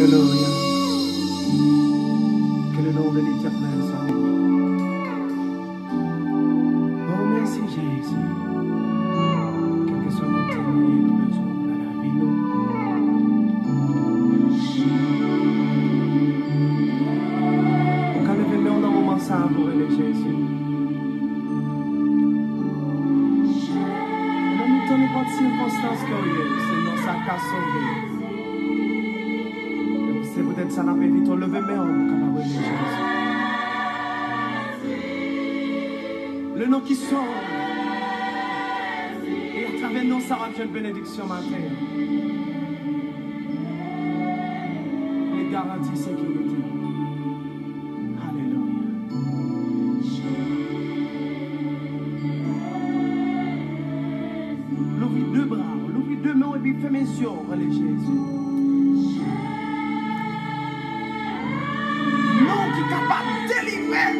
Alléluia. Que le nom de l'Éternel soit béni. Oh, merci Jésus. Quel que soit notre témoin, nous besoin de la vie, nous. On peut lever dans le moment ça pour le Jésus. Dans n'importe quelle circonstance qu'il y ait, Seigneur, ça casse sauvé. C'est peut-être ça n'a pas vite, on lève mes hommes capable de Jésus. Le nom qui sort. Et à travers nous, ça va être une bénédiction matin. Les garanties sécurité. Alléluia. L'ouvrir deux bras, l'ouvrir deux mains et puis fermer mes yeux, allez Jésus. Non qui est capable de délivrer.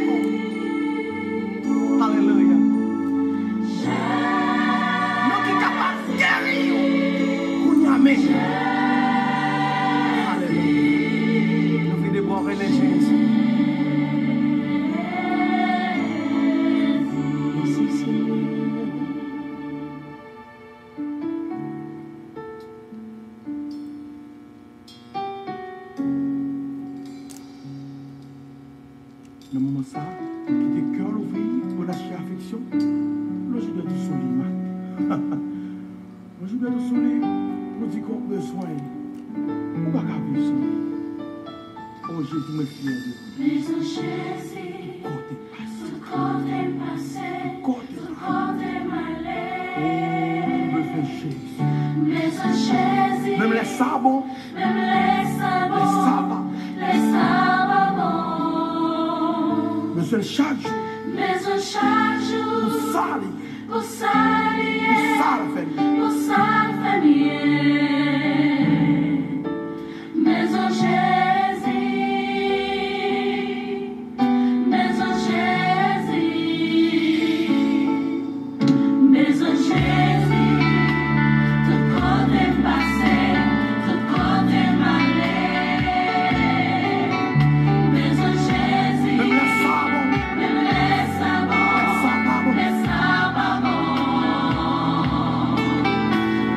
Alléluia. Non qui est capable de guérir. Alléluia. Nous venons de boire les Jésus. Merci Seigneur. Le moment ça, qui te cœur ouvert pour lâcher affection, le jour de tout sourire. Le jour de tout sourire, nous disons qu'on a besoin. On ne va pas vivre sans. Oh Jésus, me fier de vous. Mais en Jésus, tout côté passé, tout côté malé. Oh, me fais Jésus. Mais en Jésus, Même les sabots, même les sabots, les sabots. besoin chaque jour, Mais en chaque jour, pour salir, pour salir, pour salir famille. Mais en Jésus, mais en Jésus, mais en Jésus, tout côté passé, tout côté malé. Mais en Jésus, Même les sabots, même les sabots, les sabots.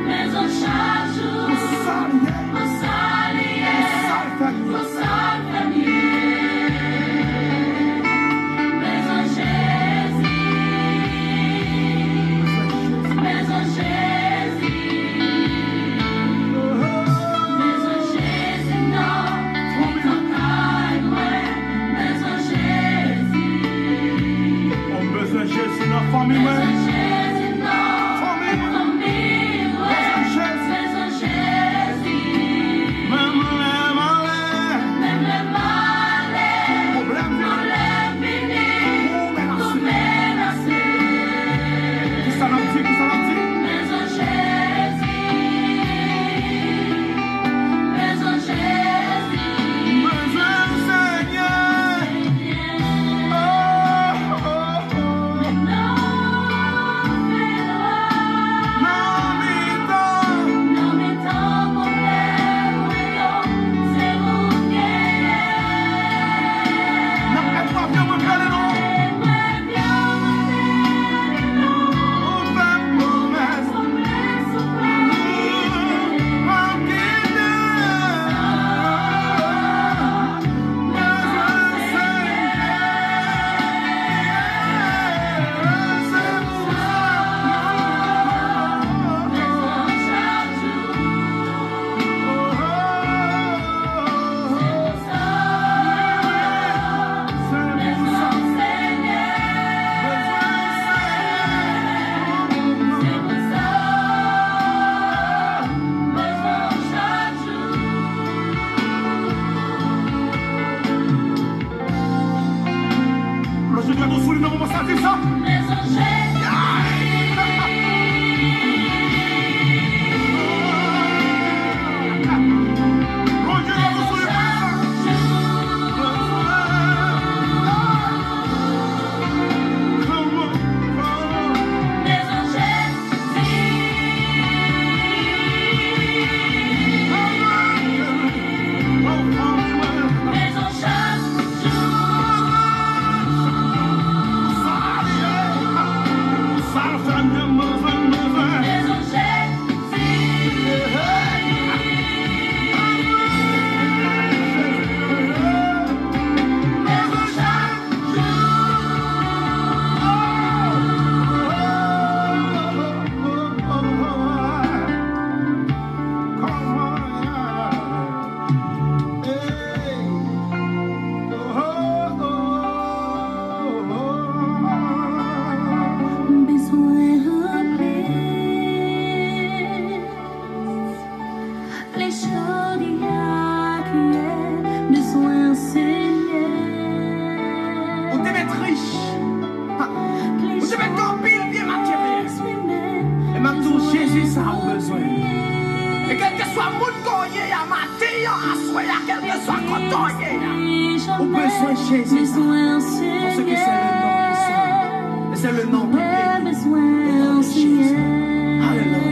Mais en chaque jour, pour salir, pour salir, famille. pour salir. Mais en Jésus, mais en Jésus, mais en Jésus, non, ton calme, mais en Jésus, On a besoin de Jésus dans la famille. mais en Jésus, non, Famille. famille, mais en Jésus, Même les malais, même les malais, problème nous les finis, nous menacer. qui s'en a dit, qui s'en a dit. Mais en Jésus, mais en Jésus, Besoin du Seigneur. Oh, oh, oh. mais non, Non, mais non. non, mais ton problème, oui, c'est vous qui Non, elle doit bien me faire le nom. Oh, femme, promesse. Je dois nous souligner comment ça dit ça. Oh, Ou te mettre riche. Ou te mettre en pile bien matériel. Et maintenant, Jésus, ça a besoin. Et quel que soit le monde qu'on y a matin, à soir, quel que soit le temps, au besoin de Jésus. Parce que c'est le nom qui sauve. Et c'est le nom qui guérit. Le nom de Jésus. Alléluia.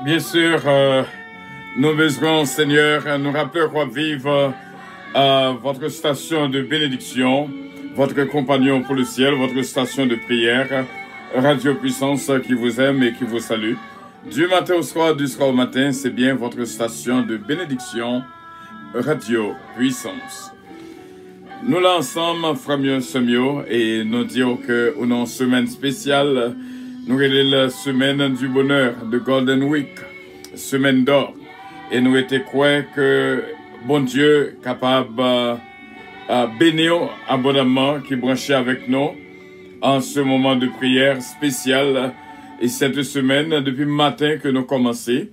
Bien sûr, nous besoin, Seigneur, nous rappeler qu'on vive votre station de bénédiction, votre compagnon pour le ciel, votre station de prière, Radio Puissance qui vous aime et qui vous salue. Du matin au soir, du soir au matin, c'est bien votre station de bénédiction, Radio Puissance. Nous là ensemble, frère Semio, et nous disons que nous avons une semaine spéciale. Nous avons la semaine du bonheur de Golden Week, semaine d'or. Et nous étions croyants que bon Dieu est capable de bénir abondamment, qui branchait avec nous en ce moment de prière spécial. Et cette semaine, depuis le matin que nous commençons,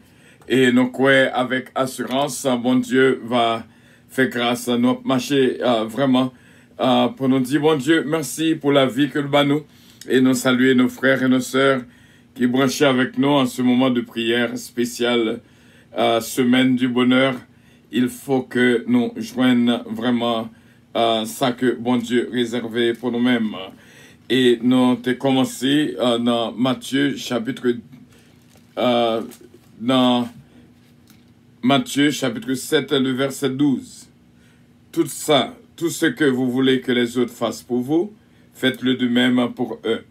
et nous croyons avec assurance, bon Dieu va faire grâce à nous marcher vraiment pour nous dire, bon Dieu, merci pour la vie que le bat nous. Et nous saluer nos frères et nos sœurs qui branchaient avec nous en ce moment de prière spéciale, semaine du bonheur. Il faut que nous joignions vraiment ça que bon Dieu réservé pour nous-mêmes. Et nous avons commencé dans Matthieu chapitre 7, le verset 12. Tout ça, tout ce que vous voulez que les autres fassent pour vous, faites-le de même pour eux.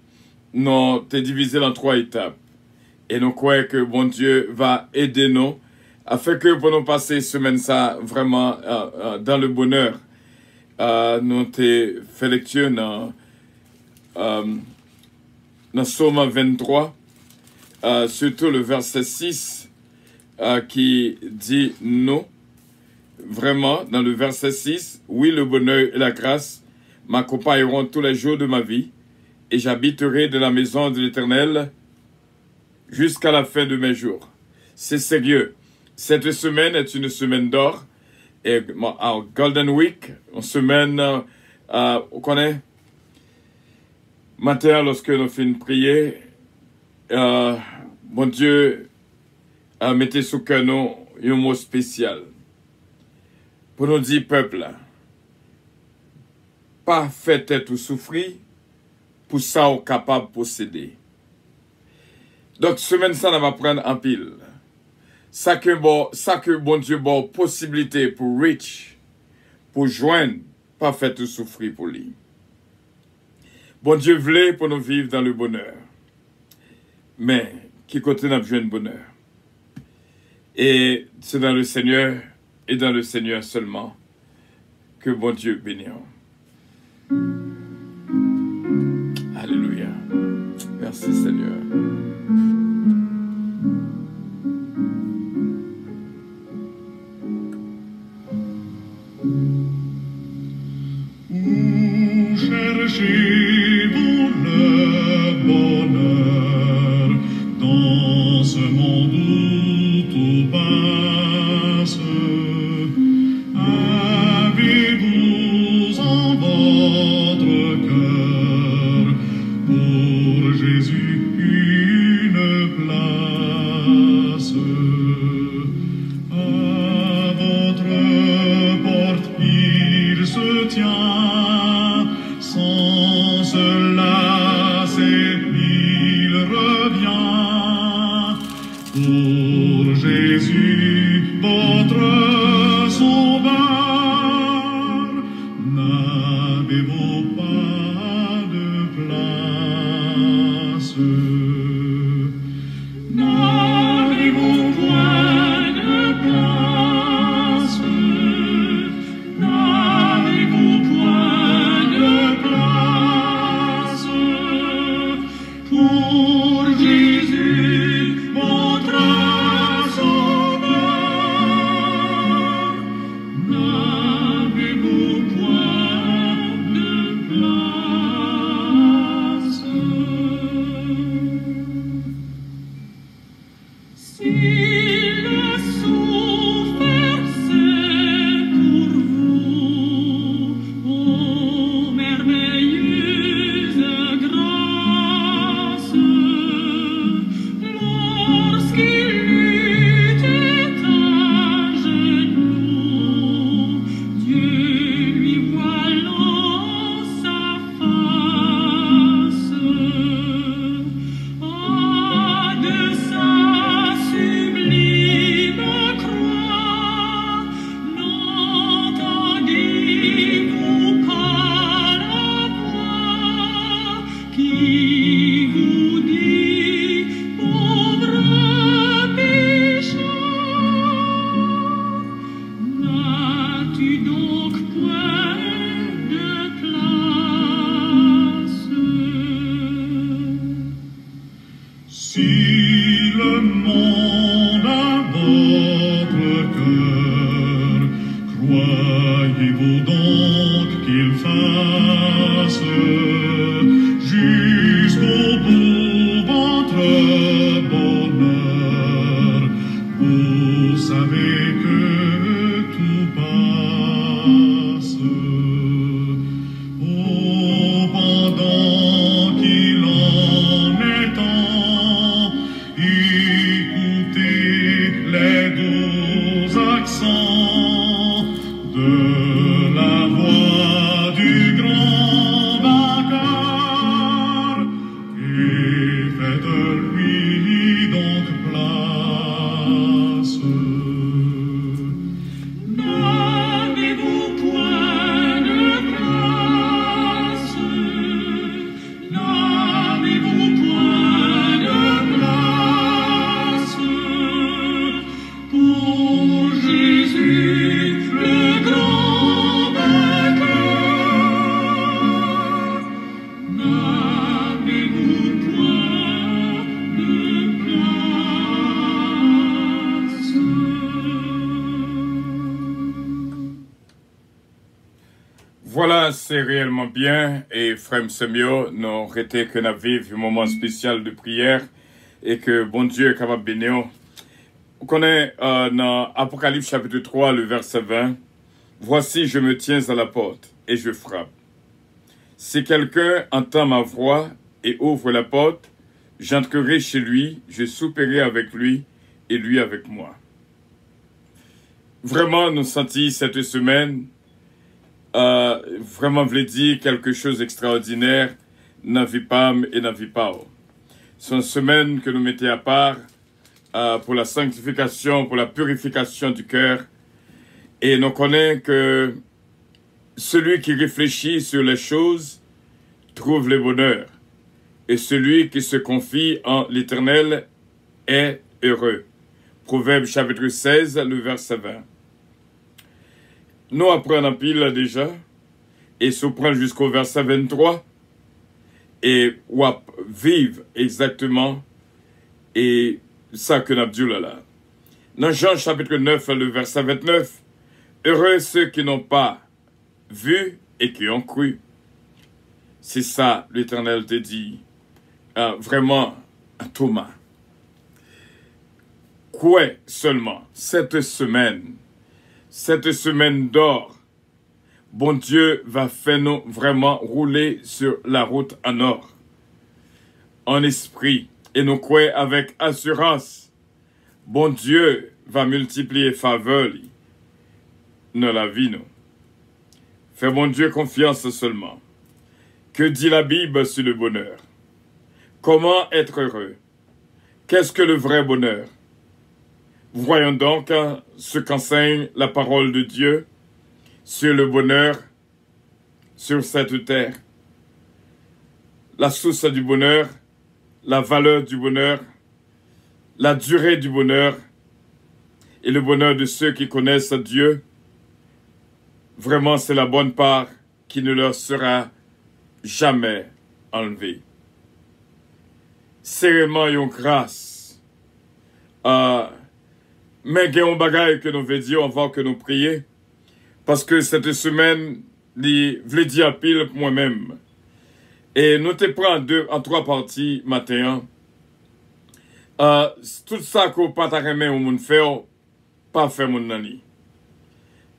Nous t'es divisé en 3 étapes. Et nous croyons que bon Dieu va aider nous afin que pour nous passer semaine ça vraiment dans le bonheur. Nous t'es fait lecture dans Psaume 23, surtout le verset 6 qui dit non. Vraiment, dans le verset 6, oui, le bonheur et la grâce m'accompagneront tous les jours de ma vie, et j'habiterai dans la maison de l'Éternel jusqu'à la fin de mes jours. C'est sérieux. Cette semaine est une semaine d'or, et en Golden Week, une semaine, on connaît, matin, lorsque nous finissons de prier, mon Dieu a mis sous cœur nous un mot spécial. Pour nous dire, peuple, pas fait être souffrir, pour ça, on est capable de posséder. Donc, semaine ça, on va prendre en pile. Ça que bon Dieu bon possibilité pour rich, pour joindre, pas fait souffrir pour lui. Bon Dieu voulait pour nous vivre dans le bonheur. Mais, qui côté n'a besoin de bonheur? Et c'est dans le Seigneur et dans le Seigneur seulement que bon Dieu bénira. Alléluia. Merci Seigneur. vaut donc qu'il fasse jusqu'au bout votre bonheur. Vous savez que tout passe. Oh, pendant qu'il en est temps, écoutez les doux accents de la voix du grand vainqueur, et faites-lui donc place. N'avez-vous point de place? N'avez-vous point de place pour Jésus, le grand vainqueur? N'avez-vous point de place? Voilà, c'est réellement bien. Et Frère Semio, nous arrêtons que nous vivions un moment spécial de prière et que bon Dieu est capable de bénir. On connaît dans Apocalypse chapitre 3, le verset 20. Voici, je me tiens à la porte et je frappe. Si quelqu'un entend ma voix et ouvre la porte, j'entrerai chez lui, je souperai avec lui et lui avec moi. Vraiment, nous sentons cette semaine vraiment voulait dire quelque chose d'extraordinaire dans vie Pam et dans vie Pao. C'est une semaine que nous mettons à part pour la sanctification, pour la purification du cœur. Et nous connaissons que celui qui réfléchit sur les choses trouve le bonheur. Et celui qui se confie en l'Éternel est heureux. Proverbe chapitre 16, le verset 20. Nous apprenons en pile déjà, et se prend jusqu'au verset 23, et ou vivre exactement, et ça que nous avons dit là. Dans Jean chapitre 9, le verset 29, heureux ceux qui n'ont pas vu et qui ont cru. C'est ça, l'Éternel te dit, vraiment, à Thomas. Quoi seulement, cette semaine d'or, bon Dieu va faire nous vraiment rouler sur la route en or, en esprit, et nous croyons avec assurance, bon Dieu va multiplier faveur dans la vie nous. Fais bon Dieu confiance seulement. Que dit la Bible sur le bonheur? Comment être heureux? Qu'est-ce que le vrai bonheur? Voyons donc ce qu'enseigne la parole de Dieu sur le bonheur sur cette terre. La source du bonheur, la valeur du bonheur, la durée du bonheur et le bonheur de ceux qui connaissent Dieu. Vraiment, c'est la bonne part qui ne leur sera jamais enlevée. C'est vraiment une grâce. Mais il y a un bagage que nous veut dire avant que nous prions. Parce que cette semaine, je voulais dire pile pour moi-même. Et nous te prenons en trois parties matin. Tout ça qu'on pas remettre au monde faire, pas faire mon nani.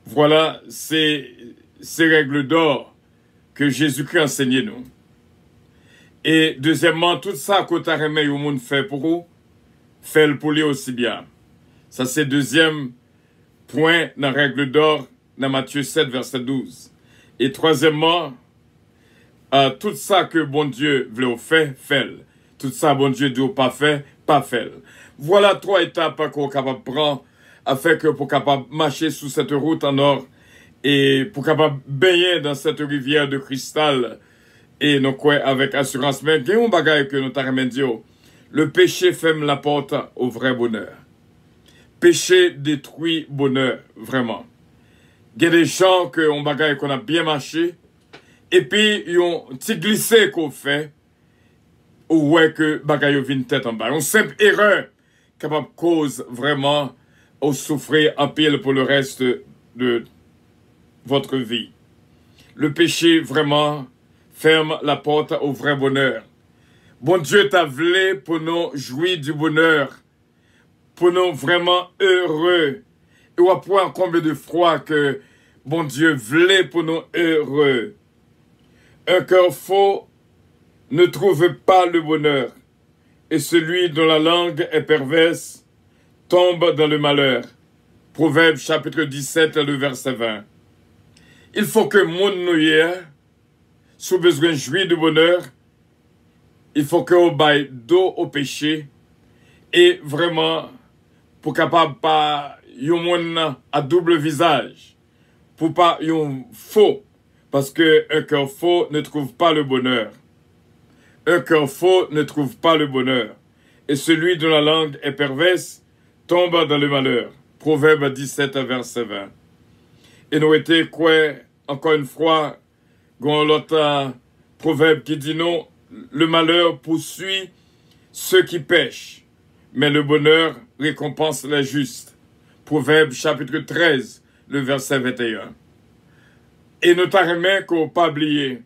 Voilà, c'est ces règles d'or que Jésus-Christ a enseigné nous. Et deuxièmement, tout ça qu'on t'a remis au monde fait pour vous, fait pour lui aussi bien. Ça, c'est deuxième point dans la règle d'or dans Matthieu 7, verset 12. Et troisièmement, tout ça que bon Dieu voulait faire, fait. Tout ça, bon Dieu dit pas fait, pas fait. Voilà trois étapes qu'on est capable de prendre afin que pour capable marcher sous cette route en or et pour capable baigner dans cette rivière de cristal et nous quoi avec assurance. Mais il y a un bagage que nous t'avons dit, le péché ferme la porte au vrai bonheur. Péché détruit bonheur, vraiment. Il y a des gens qui ont bagage qu'on a bien marché et puis ils ont petit glissé qu'on fait ou ouais que bagage vient tête en bas. Une simple erreur capable cause vraiment au souffrir en pile pour le reste de votre vie. Le péché, vraiment, ferme la porte au vrai bonheur. Bon Dieu t'a voulu pour nous jouir du bonheur, pour nous vraiment heureux. Et on voit combien de fois que bon Dieu voulait pour nous heureux. Un cœur faux ne trouve pas le bonheur, et celui dont la langue est perverse tombe dans le malheur. Proverbe chapitre 17, le verset 20. Il faut que mon nous sous besoin de jouir du bonheur, il faut que on baille dos au péché, et vraiment, pour capable pas yon monde à double visage, pour pas yon faux, parce que un cœur faux ne trouve pas le bonheur. Un cœur faux ne trouve pas le bonheur, et celui dont la langue est perverse tombe dans le malheur. Proverbe 17, verset 20. Et nous étions quoi, encore une fois, dans l'autre proverbe qui dit non, le malheur poursuit ceux qui pêchent, mais le bonheur récompense les justes. Proverbe chapitre 13, le verset 21. Et notamment qu'on pas oublier,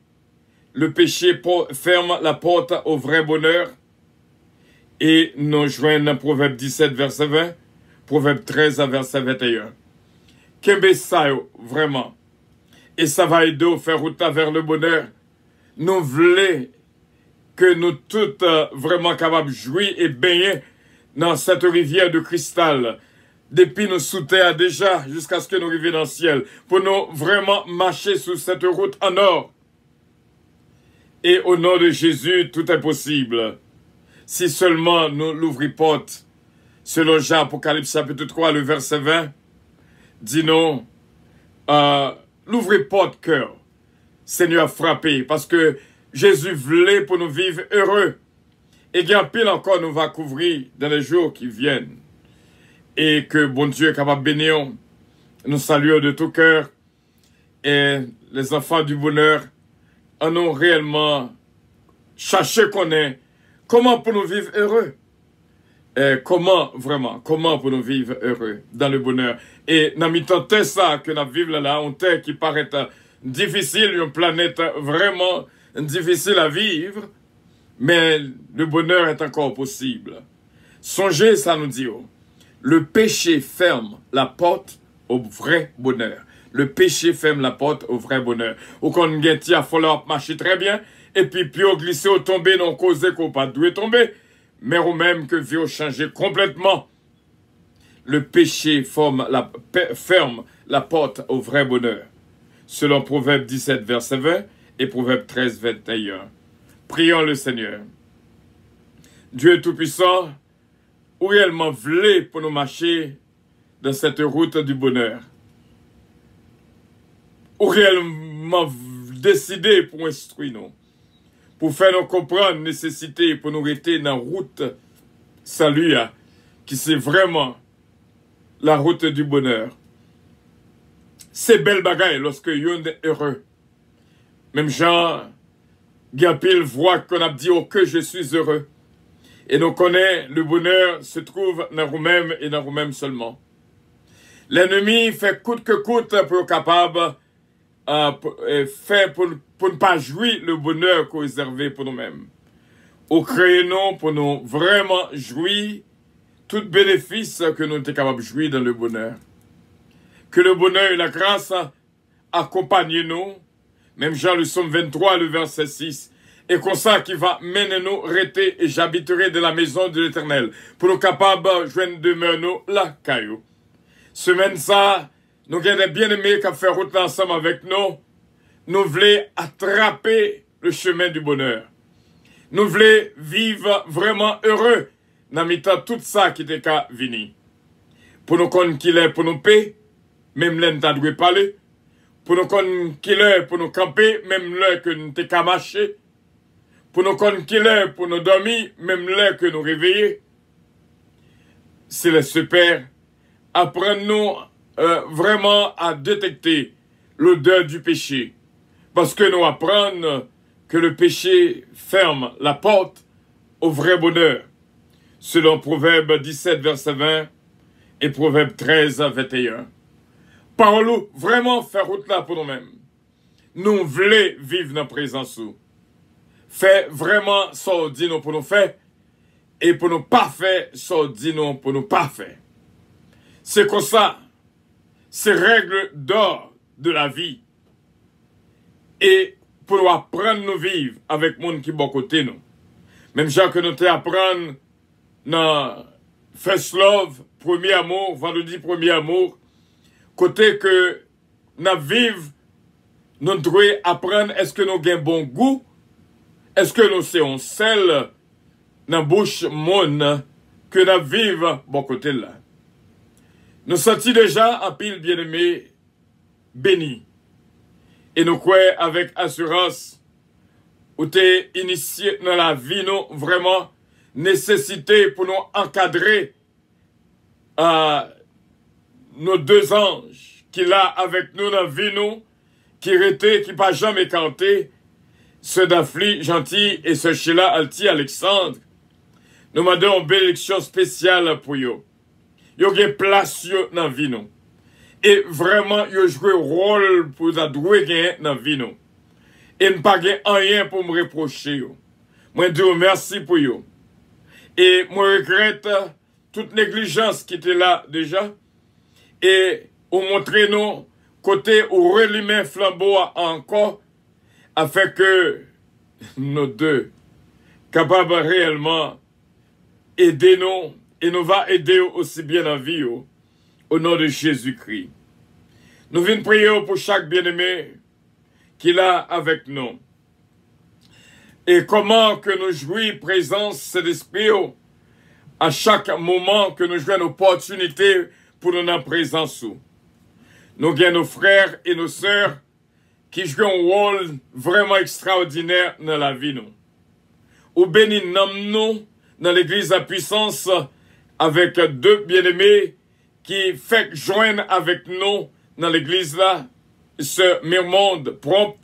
le péché ferme la porte au vrai bonheur. Et nous joignons Proverbe 17, verset 20, Proverbe 13, verset 21. Kembe ça, vraiment. Et ça va aider à faire route vers le bonheur. Nous voulons que nous toutes vraiment capables de jouir et baigner dans cette rivière de cristal. Depuis nous sous terre déjà, jusqu'à ce que nous arrivions dans le ciel. Pour nous vraiment marcher sur cette route en or. Et au nom de Jésus, tout est possible. Si seulement nous l'ouvrons porte, selon Jean Apocalypse chapitre 3, le verset 20, dis-nous, l'ouvrez porte cœur, Seigneur frappé, parce que Jésus voulait pour nous vivre heureux. Et bien pile encore nous va couvrir dans les jours qui viennent. Et que bon Dieu est capable de bénir, nous saluons de tout cœur. Et les enfants du bonheur en ont réellement cherché qu'on est. Comment pour nous vivre heureux? Et comment pour nous vivre heureux dans le bonheur? Et dans mi-temps ça que nous vivons là, une terre qui paraît difficile, une planète vraiment difficile à vivre, mais le bonheur est encore possible. Songez, ça nous dit, le péché ferme la porte au vrai bonheur. Le péché ferme la porte au vrai bonheur. Ou qu'on a falloir marcher très bien, et puis au glisser au tomber, non causé qu'on pas doué tomber, mais ou même que vie au changer complètement. Le péché ferme la porte au vrai bonheur. Selon Proverbe 17, verset 20 et Proverbe 13, 21. Prions le Seigneur. Dieu Tout-Puissant, ou réellement voulait pour nous marcher dans cette route du bonheur. Ou réellement décidé pour instruire nous. Pour faire nous comprendre la nécessité pour nous rester dans la route salut, qui c'est vraiment la route du bonheur. C'est belle bagaille lorsque yon est heureux. Même Jean, Gapil voit qu'on a dit oh, que je suis heureux. Et nous connaissons le bonheur se trouve dans nous-mêmes et dans nous-mêmes seulement. L'ennemi fait coûte que coûte pour être capable faire pour ne pas jouir le bonheur qu'on a réservé pour nous-mêmes. Au créons pour nous vraiment jouir tout bénéfice que nous sommes capables de jouir dans le bonheur. Que le bonheur et la grâce accompagnent nous, même Jean le psaume 23, le verset 6, et comme ça qui va mener nous rester et j'habiterai de la maison de l'Éternel, pour nous capables de joindre demeure nous la caillou. Semaine ça, nous avons bien aimé qu'à faire route ensemble avec nous, nous voulons attraper le chemin du bonheur. Nous voulons vivre vraiment heureux dans mi-temps tout ça qui était qu'à venir. Pour nous connaître qu'il est pour nous payer, même là nous devons parler. Pour nous connaître qu'il est pour nous camper, même là que nous t'es qu'à marcher. Pour nous connaître qu'il est pour nous dormir, même là que nous réveiller. C'est le super. Apprenons vraiment à détecter l'odeur du péché. Parce que nous apprenons que le péché ferme la porte au vrai bonheur. Selon Proverbe 17, verset 20 et Proverbe 13, 21. Parole vraiment faire route là pour nous-mêmes. Nous voulons vivre dans la présence. Fait vraiment ça dit nous pour nous faire. Et pour nous pas faire, ça dit nous pour nous pas faire. C'est comme ça. C'est règles d'or de la vie. Et pour nous apprendre nous vivre avec le monde qui est bon côté nous. Même genre que nous t'apprendre dans First Love, premier amour, vendredi premier amour, côté que nous vivons, nous devons apprendre est-ce que nous avons bon goût, est-ce que nous sommes sel dans la bouche monde que nous vivons bon côté là. Nous sentons déjà un pile bien-aimé béni. Et nous croyons avec assurance où t'es initié dans la vie, nous vraiment nécessité pour nous encadrer nos deux anges qui là avec nous dans la vie, nous, qui étaient, qui pas jamais écarté, ce Dafli gentil et ce Sheila Alti Alexandre. Nous demandons une bénédiction spéciale pour eux. Ils ont une place dans la vie, nous. Et vraiment, ils ont joué un rôle pour nous dans la vie, nous. Et ne pas rien pour me reprocher. Moi, je dis merci pour eux. Et moi, je regrette toute négligence qui était là déjà. Et on montre nous côté où relimer flambeau encore, afin que nous deux capables réellement aider nous et nous va aider aussi bien dans la vie au nom de Jésus-Christ. Nous venons prier pour chaque bien-aimé qui est là avec nous. Et comment que nous jouissons présence de l'Esprit à chaque moment que nous jouons une opportunité pour nous en présence. Nous avons nos frères et nos sœurs qui jouent un rôle vraiment extraordinaire dans la vie. Nous. Ou bénis nous dans l'église à puissance avec deux bien-aimés qui fait joindre avec nous dans l'église là, ce Mirmonde Prompt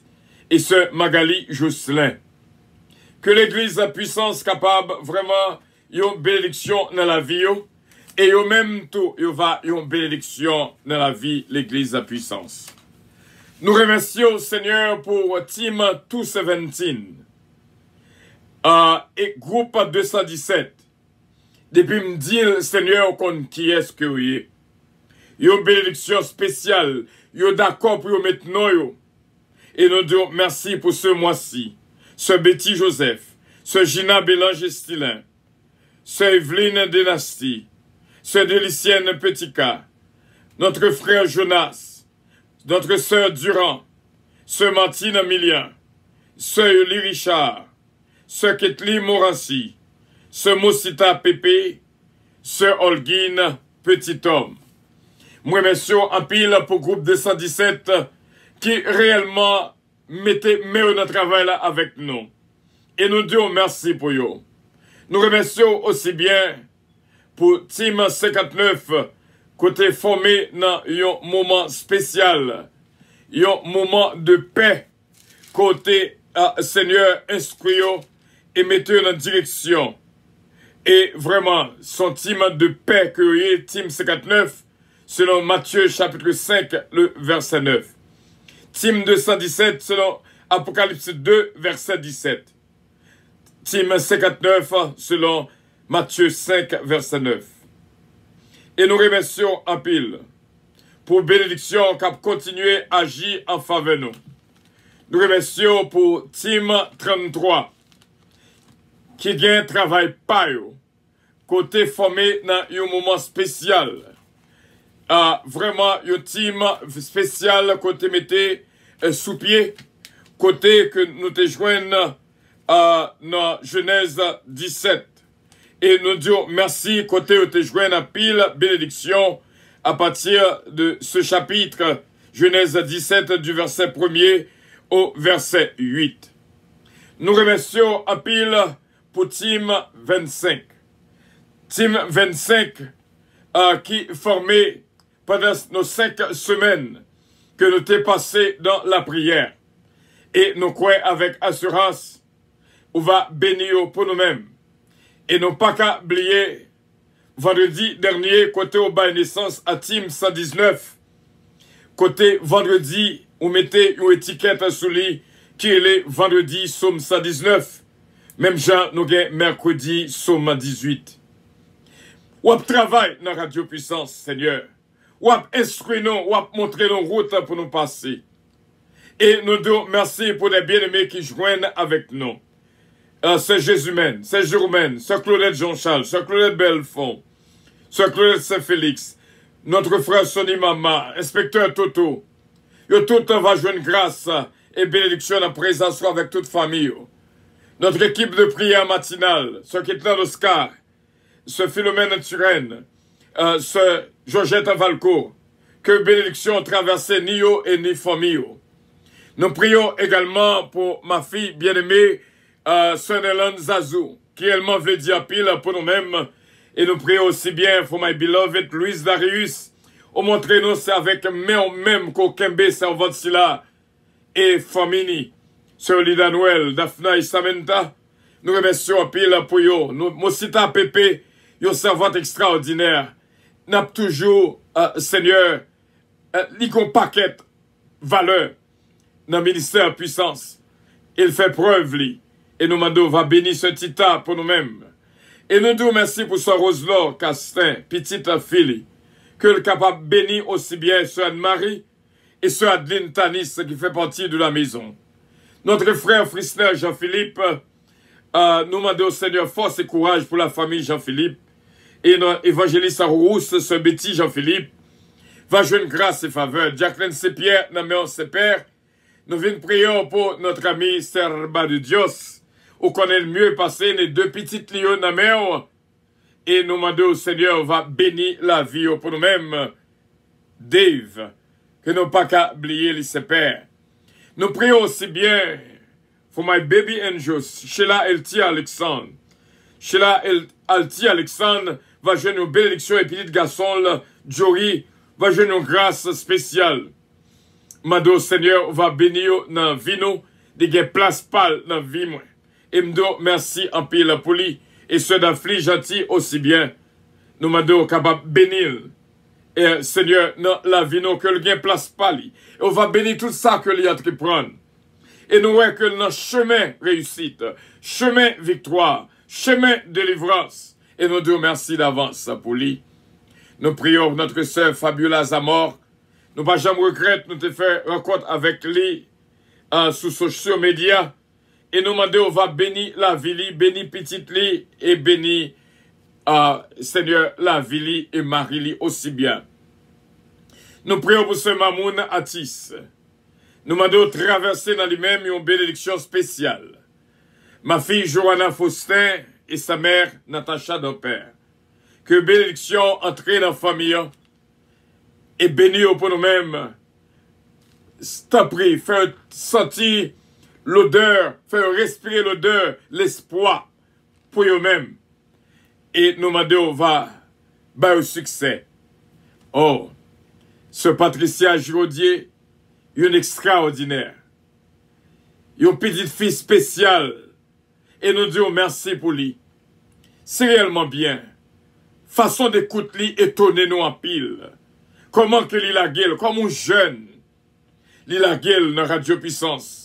et ce Magali Jocelyn. Que l'église à puissance capable vraiment une bénédiction dans la vie et yo même tout yo va une bénédiction dans la vie l'église à puissance. Nous remercions Seigneur pour Team 217 et groupe 217. Depuis me dire Seigneur qui est-ce que vous êtes. Une bénédiction spéciale. Yo d'accord pour mettre nous. Et nous disons merci pour ce mois-ci. Ce Betty Joseph, ce Gina Bélange Estilin, ce Evelyne Dynastie, ce Délicienne Petica, notre frère Jonas, notre sœur Durand, ce Martine Emilien, ce Eli Richard, ce Ketli Morancy, ce Moussita Pépé, ce Holguine Petit Homme. Moi, messieurs, en pile pour groupe 217 qui réellement mettait notre travail là avec nous. Et nous disons merci pour eux. Nous remercions aussi bien pour Team 59 côté formé dans un moment spécial, un moment de paix côté Seigneur instruit et mettez en direction. Et vraiment, son team de paix que est Team 59 selon Matthieu chapitre 5, le verset 9. Team 217 selon Apocalypse 2, verset 17. Team 59 selon Matthieu 5, verset 9. Et nous remercions en pile pour bénédiction qui a continué à agir en faveur de nous. Nous remercions pour Team 33 qui gagne travail par côté formé dans un moment spécial. Vraiment un team spécial côté mettez sous pied côté que nous te joignons dans Genèse 17 et nous disons merci côté où te joignons à pile bénédiction à partir de ce chapitre Genèse 17 du verset 1er au verset 8. Nous remercions à pile pour Team 25. Team 25 qui formé pendant nos 5 semaines que nous t'ai passé dans la prière. Et nous croyons avec assurance, on va bénir pour nous-mêmes. Et non pas qu'à oublier, vendredi dernier, côté au bas naissance à Team 119, Côté vendredi, vous mettez une étiquette sous lui qui est le vendredi, Somme 119. Même Jean, nous avons mercredi, Somme 18. Ou travail dans Radio Puissance, Seigneur. Ou instruire nous, ou montrer nos routes pour nous passer. Et nous disons merci pour les bien-aimés qui joignent avec nous. C'est Jésus-Mène, c'est Jourmène, c'est Claudette Jean-Charles, c'est Claudette Belfond, c'est Claudette Saint-Félix, notre frère Sonny Mama, inspecteur Toto. Yo tout va joindre grâce et bénédiction en présence avec toute famille. Notre équipe de prière matinale, ce qui est là l'Oscar, ce Philomène Turenne, ce Georgette Valcourt, que bénédiction traversée ni yo et ni famille. Nous prions également pour ma fille bien-aimée, Sœur Hélène Zazou, qui elle m'en veut dire pile pour nous-mêmes. Et nous prions aussi bien pour my beloved Louise Darius. Au montrez-nous c'est avec même qu'aucun servante si là. Et famille, Sœur Lida Noël, Daphna et Samantha. Nous remercions pile pour eux. Nous, Mosita Pépé, une servante extraordinaire. N'a toujours, Seigneur, l'icône paquet valeur dans le ministère puissance. Il fait preuve, lui. Et nous demandons, va bénir ce tita pour nous-mêmes. Et nous disons merci pour ce Roselor, Castin, petite fille, que le capable bénir aussi bien Sœur Anne-Marie et Sœur Adeline Tanis qui fait partie de la maison. Notre frère Frisner Jean-Philippe, nous demandons au Seigneur force et courage pour la famille Jean-Philippe. Et notre évangéliste Rousse, ce Betty Jean-Philippe, va jouer une grâce et faveur. Jacqueline Sepierre, Naméon Sepère, nous venons prier pour notre ami Serba de Dios. On connaît le mieux passer les deux petites lions dans la mer. Et nous demandons au Seigneur va bénir la vie pour nous-mêmes. Dave, que nous pas qu'à oublier les pères. Nous prions aussi bien pour my baby angels, Sheila Elti Alexandre. Sheila Elti Alexandre va jouer une bénédiction et petite garçon, Jory, va jouer une grâce spéciale. Mado Seigneur va bénir dans la vie nous, des places pâles dans la vie moi. Et m'do merci en pile pour lui. Et ceux d'affli gentil aussi bien. Nous m'do capable bénir. Et Seigneur, dans la vie nous que le gain place pas lui. Et on va bénir tout ça que lui entreprendre. Et nous voyons que dans chemin réussite, chemin victoire, chemin délivrance. Et nous disons merci d'avance pour lui. Nous prions pour notre sœur Fabiola Zamor. Nous pas jamais regretter nous te faire rencontre avec lui sous social média. Et nous demandons, on va bénir la vie, bénir petite li, et bénir, Seigneur, la vie et Marie aussi bien. Nous prions pour ce Mamoun Atis. Nous demandons de traverser dans lui-même une bénédiction spéciale. Ma fille Johanna Faustin et sa mère Natacha Dompère. Que bénédiction entre dans la famille et bénir pour nous-mêmes. T'en prie, faire sentir l'odeur, faire respirer l'odeur, l'espoir pour eux-mêmes. Et nous demandons, va au succès. Oh, ce Patricia Giraudier, une extraordinaire. Une petite fille spéciale. Et nous disons merci pour lui. C'est réellement bien. Façon d'écoute lui étonner nous en pile. Comment que lui la gueule, comme un jeune. Lui la gueule dans Radio Puissance.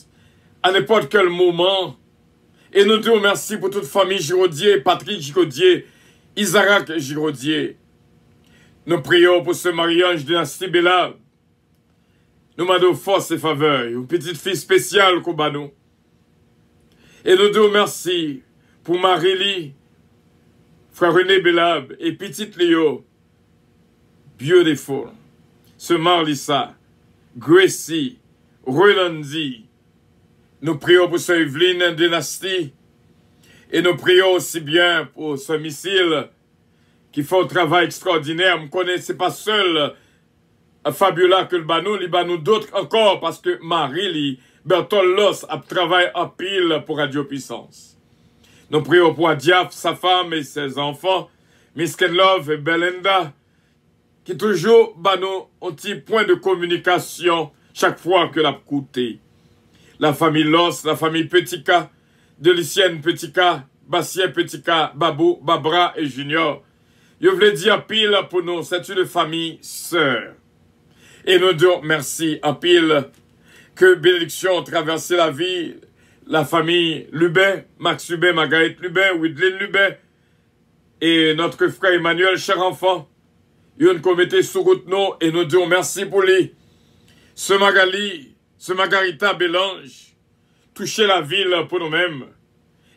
À n'importe quel moment. Et nous disons merci pour toute famille Giraudier, Patrick Giraudier, Isaac Giraudier. Nous prions pour ce mariage dynastie Bella. Nous demandons force et faveur. Une petite fille spéciale qu'on nous. Et nous disons merci pour Marie-Lie, frère René Belab et petite Léo. Beautiful. Ce Marlissa, Gracie, Rolandi. Nous prions pour ce Evelyne Dynastie. Et nous prions aussi bien pour ce missile qui fait un travail extraordinaire. Je ne connaissez pas seul Fabiola que le banou, il banou d'autres encore parce que Marie-Lie, Bertolos a travaillé en pile pour Radio Puissance. Nous prions pour Adiaf, sa femme et ses enfants, Miss Kenlove et Belinda, qui toujours banou un petit point de communication chaque fois que l'a coûté. La famille Los, la famille Petika, Delicienne Petika, Bastien Petika, Babou, Babra et Junior. Je voulais dire pile pour nous, c'est une famille sœur. Et nous disons merci en pile que bénédiction traversé la vie, la famille Lubin, Max Lubin, Marguerite Lubin, Widlin Lubin, et notre frère Emmanuel, cher enfant. Yon qu'on mettait sous route nous et nous disons merci pour lui. Ce Margarita Bélange, toucher la ville pour nous-mêmes.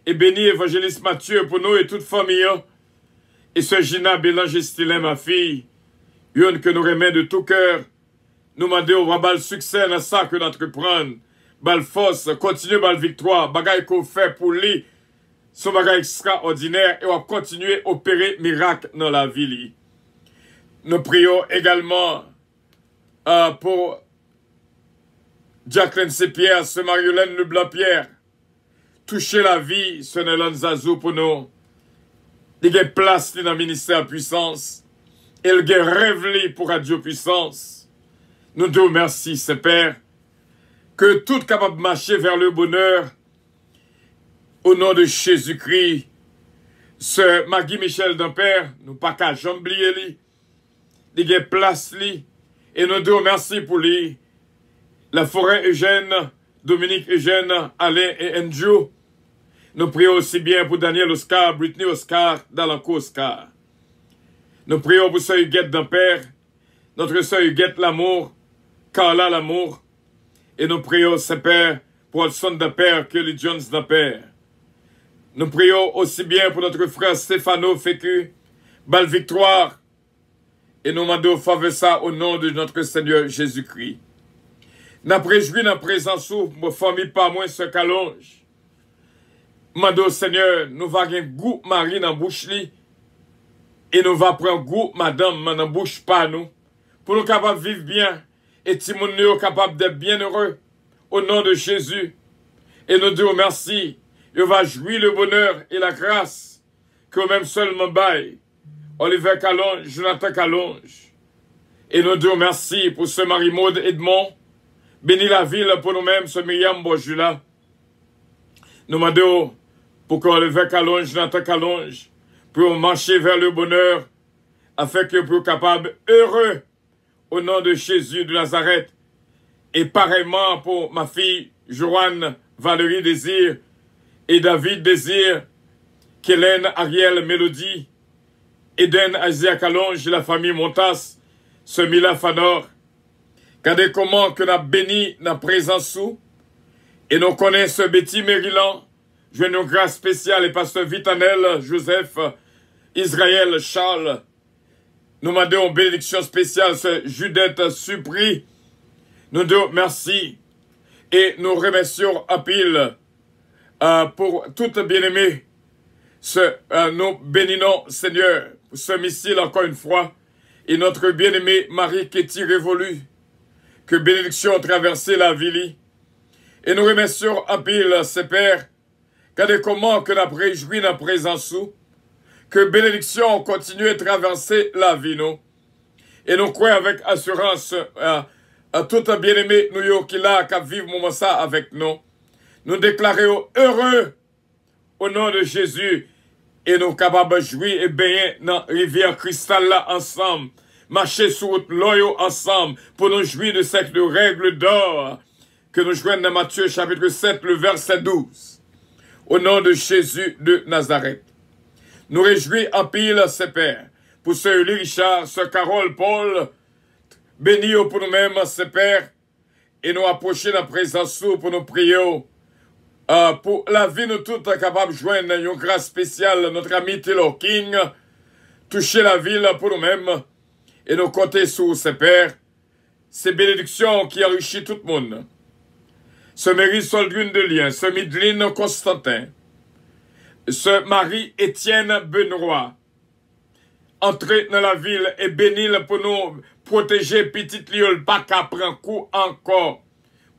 Et béni évangéliste Mathieu pour nous et toute famille. Et ce Gina Bélange Estilin, ma fille. Yon que nous remet de tout cœur. Nous demandons au bal succès dans ça que notre prendre. Bal force, continue bal victoire. Bagay qu'on fait pour lui. Son bagay extraordinaire. Et on va continuer à opérer miracle dans la ville. Nous prions également pour Jacqueline Sepierre, ce Mariolène Leblanc-Pierre. Toucher la vie, ce Nélan Zazou pour nous. Il y a place dans le ministère puissance. Et il y a rêve pour Radio Puissance. Nous disons merci, c'est Père. Que tout capable de marcher vers le bonheur. Au nom de Jésus-Christ. Ce Magui Michel d'Ampère, nous pas qu'à jamblier lui. Il y a place lui. Et nous disons merci pour lui. La forêt Eugène, Dominique Eugène, Alain et Andrew. Nous prions aussi bien pour Daniel Oscar, Britney Oscar, Dalanco Oscar. Nous prions pour Sœur Huguette d'Ampère, notre Sœur Huguette Lamour, Carla Lamour. Et nous prions, Père, pour Hudson d'Ampère, Kelly Jones d'Ampère. Nous prions aussi bien pour notre frère Stéphano Fécu, Bal Victoire. Et nous demandons faveur ça au nom de notre Seigneur Jésus-Christ. Nous préjouis dans la présence de famille pas moins ce calonge. Mando Seigneur, nous va gagner goût Marie dans bouche li. Et nous va prendre goût madame dans bouche pas nous. Pour nous capables de vivre bien. Et Timon nous capable d'être bien heureux. Au nom de Jésus. Et nous disons merci. Il va jouir le bonheur et la grâce. Que même seulement bail. Oliver Calonge, Jonathan Calonge. Et nous disons merci pour ce Marie-Maude Edmond. Bénis la ville pour nous-mêmes, ce Myriam Bojula. Nous demandons pour qu'Oliver Calonge, Jonathan Calonge, pour marcher vers le bonheur, afin que nous soyons capables, heureux, au nom de Jésus de Nazareth. Et pareillement pour ma fille, Joanne Valérie Désir, et David Désir, Kélène Ariel Mélodie, Eden Asia Calonge, la famille Montas, ce Mila Fanor. Regardez comment que nous avons béni dans la présence sous. Et nous connaissons ce Betty Maryland. Je veux une grâce spéciale et pasteur Vitanel, Joseph, Israël, Charles. Nous demandons une bénédiction spéciale, ce Judith Supri. Nous disons merci. Et nous remercions à pile pour toutes bien-aimées. Nous bénissons, Seigneur, pour ce missile encore une fois. Et notre bien-aimée Marie Ketty Révolue. Que bénédiction a traversé la ville. Et nous remercions à pile, ces pères. Regardez comment que nous réjouis dans la présence sous. Que bénédiction continue à traverser la vie, nous. Et nous croyons avec assurance à tout bien-aimé nous qui là, qui vivent moment ça avec nous. Nous déclarons heureux au nom de Jésus. Et nous capables de jouir et baigner dans la rivière cristal là ensemble. Marcher sur l'eau ensemble pour nous jouir de cette règle d'or que nous joignons dans Matthieu chapitre 7, le verset 12. Au nom de Jésus de Nazareth. Nous réjouis en pile, ces pères, pour ce Uli Richard, ce Carole Paul, bénis pour nous-mêmes, ces pères, et nous approcher dans la présence pour nous prier. Pour la vie, nous tous capables de joindre une grâce spéciale, notre ami Taylor King, toucher la ville pour nous-mêmes, et nous compter sur ces pères, ces bénédictions qui enrichissent tout le monde. Ce Mary Soldrune de Lien, ce Midline Constantin, ce Marie-Étienne Benoît, entrez dans la ville et bénis pour nous protéger petite liole, pas qu'à prendre coup encore,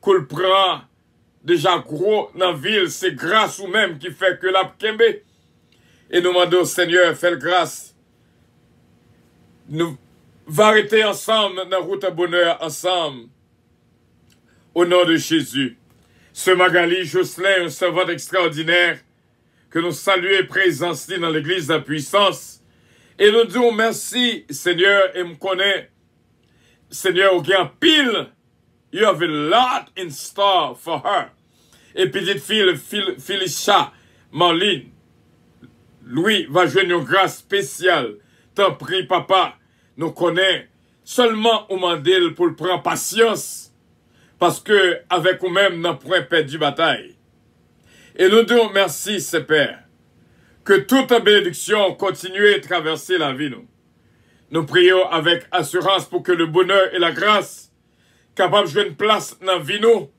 qu'on prend déjà gros dans la ville, c'est grâce ou même qui fait que la kembe. Et nous demandons, Seigneur, fais grâce. Nous va arrêter ensemble dans la route à bonheur, ensemble. Au nom de Jésus. Ce Magali Jocelyn, un servant extraordinaire, que nous saluons et présence dans l'église de la puissance. Et nous disons merci, Seigneur, et me connaît Seigneur, ou bien pile, you have a lot in store for her. Et petite fille, Felicia, Marlene, lui va jouer une grâce spéciale. T'en prie, papa, nous connaissons seulement au mandel pour le prendre patience. Parce que, avec nous-mêmes, nous n'avons perdu bataille. Et nous disons merci, c'est Père, que toute bénédiction continue à traverser la vie, nous. Nous prions avec assurance pour que le bonheur et la grâce capables de jouer une place dans la vie, nous,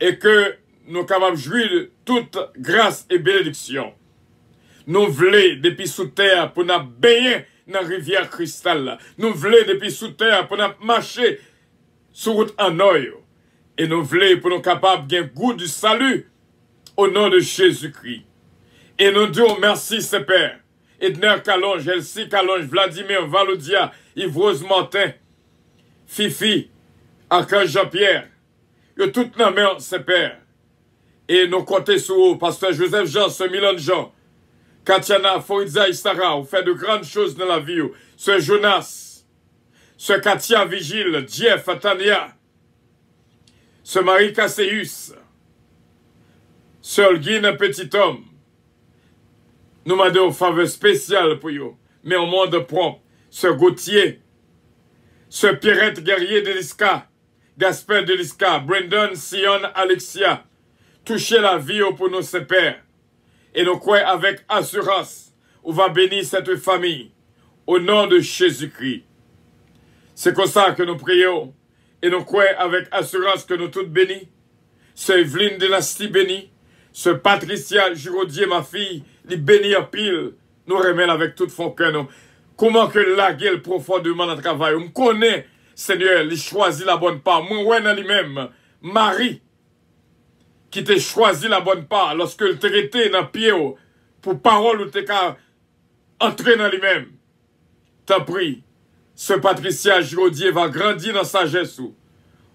et que nous sommes capables de jouir de toute grâce et bénédiction. Nous voulons depuis sous terre pour nous baigner dans la rivière cristal. Nous voulons depuis sous terre pour nous marcher sur route en oeil. Et nous voulons pour nous capables de goût du salut au nom de Jésus-Christ. Et nous disons merci, c'est Père. Edner Calonge, Elsie Calonge, Vladimir Valodia, Yves-Rose Martin, Fifi, Archange Jean-Pierre. Que toute la main, c'est Père. Et nous comptons sur vous, Pasteur Joseph Jean, ce Milan Jean, Katiana, Foridza Isara, vous faites de grandes choses dans la vie. Ce Jonas, ce Katia Vigile, Jeff, Tania, ce Marie Casseus, ce Holguine Petit Homme. Nous demandons une faveur spéciale pour vous. Mais au monde propre, ce Gauthier, ce Pierrette Guerrier de l'Isca, Gasper de l'Isca, Brendan, Sion, Alexia, touchez la vie pour nos pères. Et nous croyons avec assurance, on va bénir cette famille au nom de Jésus-Christ. C'est comme ça que nous prions et nous croyons avec assurance que nous tous bénis. Ce Evelyne Dynastie bénie, ce Patricia Giraudier, ma fille, les bénis en pile, nous remet avec tout fond cœur. Comment que la gueule profondément dans le travail. On connaît, Seigneur, il choisit la bonne part. Moi, ouais, dans lui-même, Marie, qui t'a choisi la bonne part, lorsque le traité dans le pied, pour parole ou t'es qu'à entrer dans lui-même. T'en prie, ce Patricia Giraudier va grandir dans sagesse,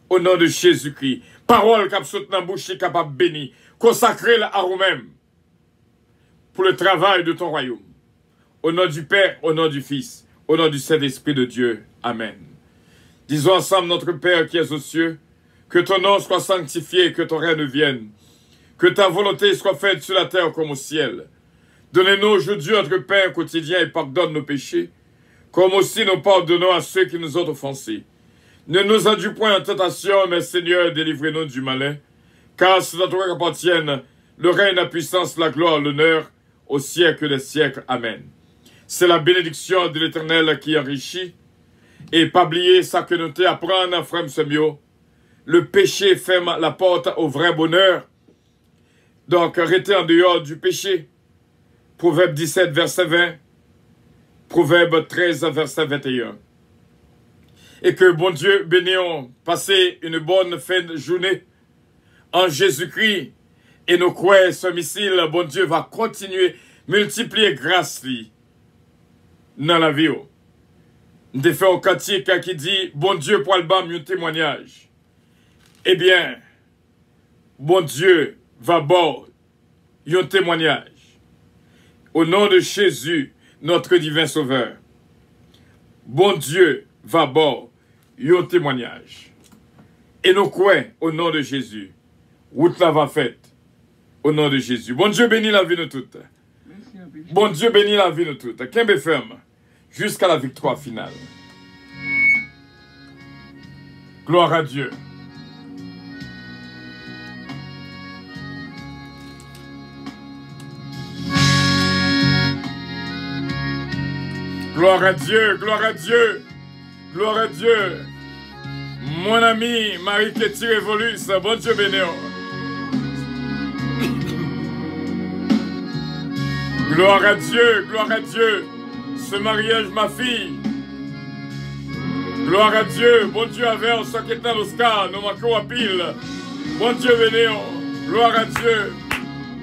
au nom de Jésus-Christ. Parole qui saute dans la bouche, capable de bénir. Consacrez-la à vous-même pour le travail de ton royaume. Au nom du Père, au nom du Fils, au nom du Saint-Esprit de Dieu. Amen. Disons ensemble, notre Père qui es aux cieux, que ton nom soit sanctifié, que ton règne vienne, que ta volonté soit faite sur la terre comme au ciel. Donnez-nous aujourd'hui notre pain quotidien et pardonne nos péchés, comme aussi nous pardonnons à ceux qui nous ont offensés. Ne nous induis point en tentation, mais Seigneur, délivrez-nous du malin, car c'est à toi qu'appartiennent le règne, la puissance, la gloire, l'honneur, au siècle des siècles. Amen. C'est la bénédiction de l'Éternel qui enrichit, et pas oublier ça que nous t'apprendre, frère Semio. Le péché ferme la porte au vrai bonheur. Donc, arrêtez en dehors du péché. Proverbe 17, verset 20. Proverbe 13, verset 21. Et que bon Dieu bénisse, passez une bonne fin de journée en Jésus-Christ. Et nous croyons ce missile, bon Dieu va continuer, multiplier grâce dans la vie. Nous avons fait un cantique qui dit, bon Dieu pour album, un témoignage. Eh bien, bon Dieu va bord un témoignage. Au nom de Jésus, notre divin Sauveur. Bon Dieu va bord un témoignage. Et nous croyons au nom de Jésus. Route la va faite. Au nom de Jésus. Bon Dieu bénit la vie de toutes. Bon Dieu bénit la vie de toutes. Qu'un ferme jusqu'à la victoire finale. Gloire à Dieu. Gloire à Dieu, gloire à Dieu, gloire à Dieu. Mon ami Marie-Kéty Révolus, bon Dieu béni. Gloire à Dieu, gloire à Dieu. Ce mariage, ma fille. Gloire à Dieu, bon Dieu avec ce qui est dans l'Oscar, nous manquons à pile. Bon Dieu béni. Gloire à Dieu,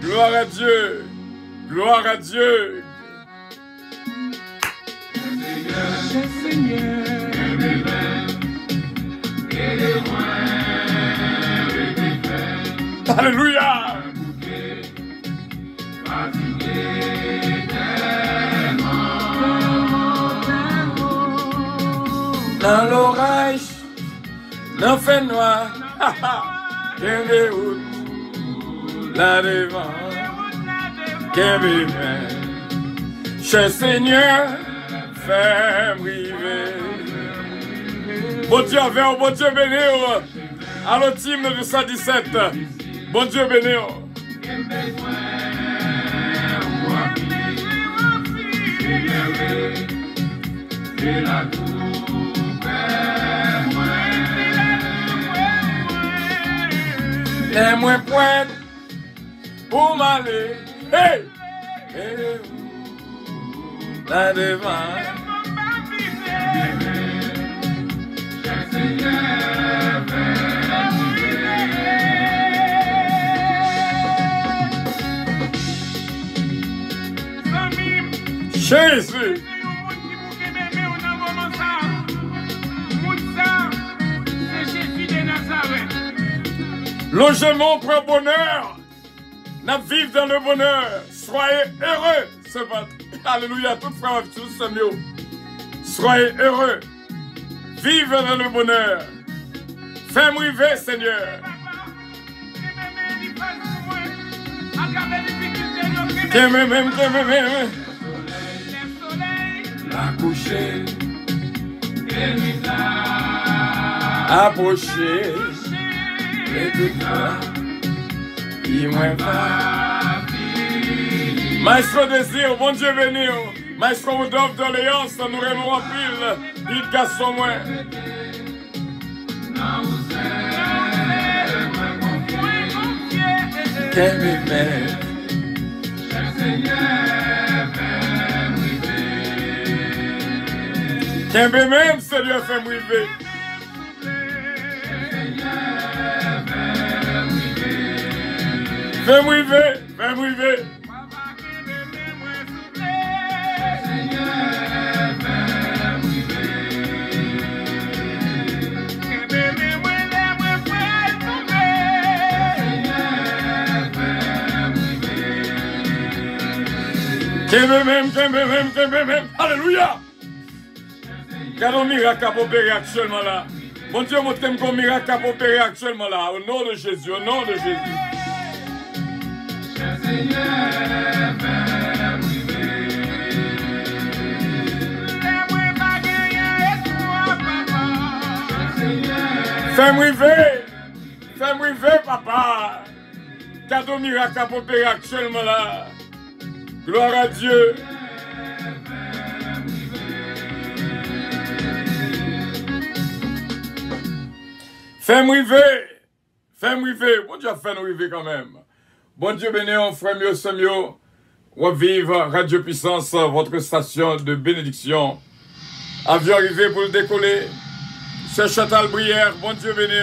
gloire à Dieu, gloire à Dieu. Alléluia. dans l'orage, dans fait noir, qu'un route là devant, qu'un main. Cher Seigneur, fais-moi rêver. Bon Dieu, avec bon Dieu béni, à l'autre team de 217. Bon Dieu béni. Les moins poètes pour m'aller. Hey! Là devant. Jésus. Logement pour bonheur. N'a vivre dans le bonheur. Soyez heureux ce matin. Alléluia, tout frère, tous mieux. Soyez heureux. Vive dans le bonheur. Fais-moi rêver, Seigneur. Même. La coucher. Approcher. Et tout ça. Il m'a pas. Maestro Désir, bon Dieu béni. Maestro Rodolphe d'Orléans, nous remercions en pile. Il garçon moins. Qu'est-ce que même, Seigneur, fais-moi rêver. Fais-moi rêver, fais-moi rêver. Même. Alléluia. Regardons le miracle à opérer actuellement là. Bon Dieu, montre-moi qu'on miracle à opérer actuellement là. Au nom de Jésus, au nom de Jésus. Fais-moi rêver, papa. Cadeau miracle à opérer actuellement là. Gloire à Dieu. Fais-moi rêver. Bon Dieu, fais-nous rêver quand même. Bon Dieu béni, frère mieux, Samuel. On vive Radio Puissance, votre station de bénédiction. Avion arrivé pour le décoller. C'est Chantal Brière, bon Dieu béni.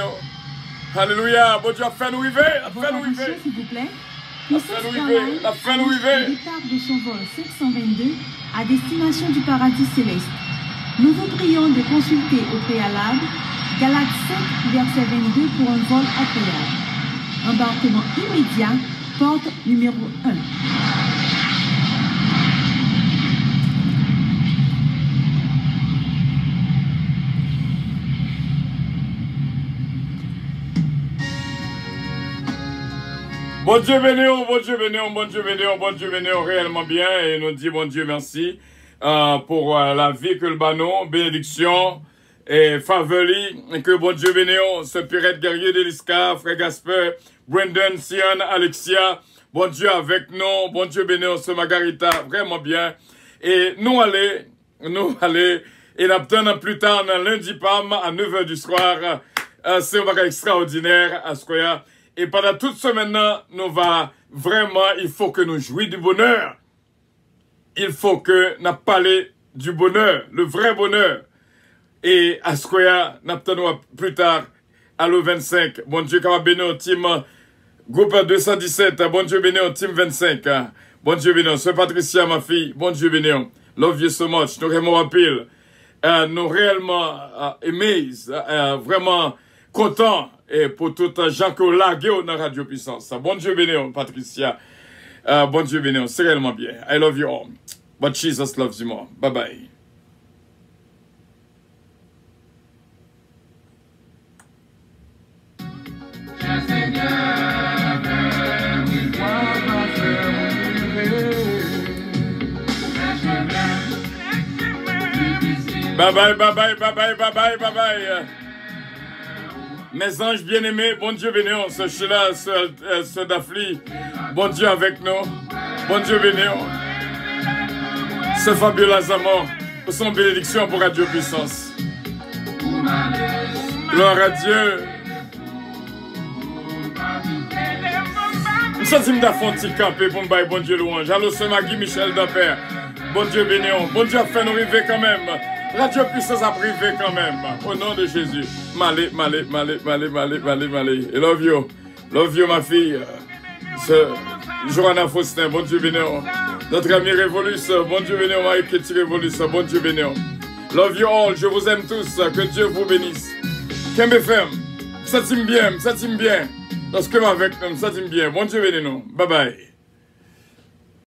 Alléluia, bon Dieu, fais-nous rêver. S'il vous plaît. La fin nous départ de son vol 722 à destination du paradis céleste. Nous vous prions de consulter au préalable Galates 5, verset 22 pour un vol agréable. Embarquement immédiat, porte numéro 1. Bon Dieu béni, réellement bien, et nous dit bon Dieu merci pour la vie que le banon, bénédiction et faveli, et que bon Dieu béni, ce pirate guerrier de l'Isca, frère Gasper, Brendan, Sian, Alexia, bon Dieu avec nous, bon Dieu béni, ce Margarita, vraiment bien, et nous aller, et n'attendons plus tard, lundi Pam, à 9h du soir, c'est un bagage extraordinaire, à ce qu'il y a. Et pendant toute semaine, nous va vraiment, il faut que nous jouions du bonheur. Il faut que nous parlions du bonheur, le vrai bonheur. Et à ce qu'il y a, nous attendons plus tard, à le 25. Bon Dieu, qu'on va bénir au team groupe 217. Bon Dieu, bénir au team 25. Bon Dieu, bénir. C'est Patricia, ma fille. Bon Dieu, bénir. Love you so much. Nous réellement rapide. Nous réellement amazed, vraiment contents. Et pour tout gens qui ont largué dans Radio Puissance. Bon Dieu béni, Patricia. Bon Dieu béni, c'est réellement bien. I love you all. But Jesus loves you more. Bye bye. Bye bye, bye bye, bye bye, bye bye, bye bye. Mes anges bien-aimés, bon Dieu béni, ce Sheila, ce Dafli, bon Dieu avec nous, bon Dieu béni. Ce Fabio Lazamor, pour son bénédiction pour Radio Puissance. Gloire à Dieu. Nous sommes d'affonti campé pour me bon Dieu louange. Allô, c'est Magui Michel Dapper. Bon Dieu béni, bon Dieu a fait nous arriver quand même. Radio Puissance a privé quand même. Au nom de Jésus. Malé. I love you. Love you, ma fille. Johanna Faustin, bon Dieu béni. Notre ami Révolus, bon Dieu béni. Marie-Kéti Révolus, bon Dieu béni. Love you all, je vous aime tous. Que Dieu vous bénisse. Kembe FM, ça t'aime bien. Lorsque avec nous, ça t'aime bien. Bon Dieu béni nous. Bye bye.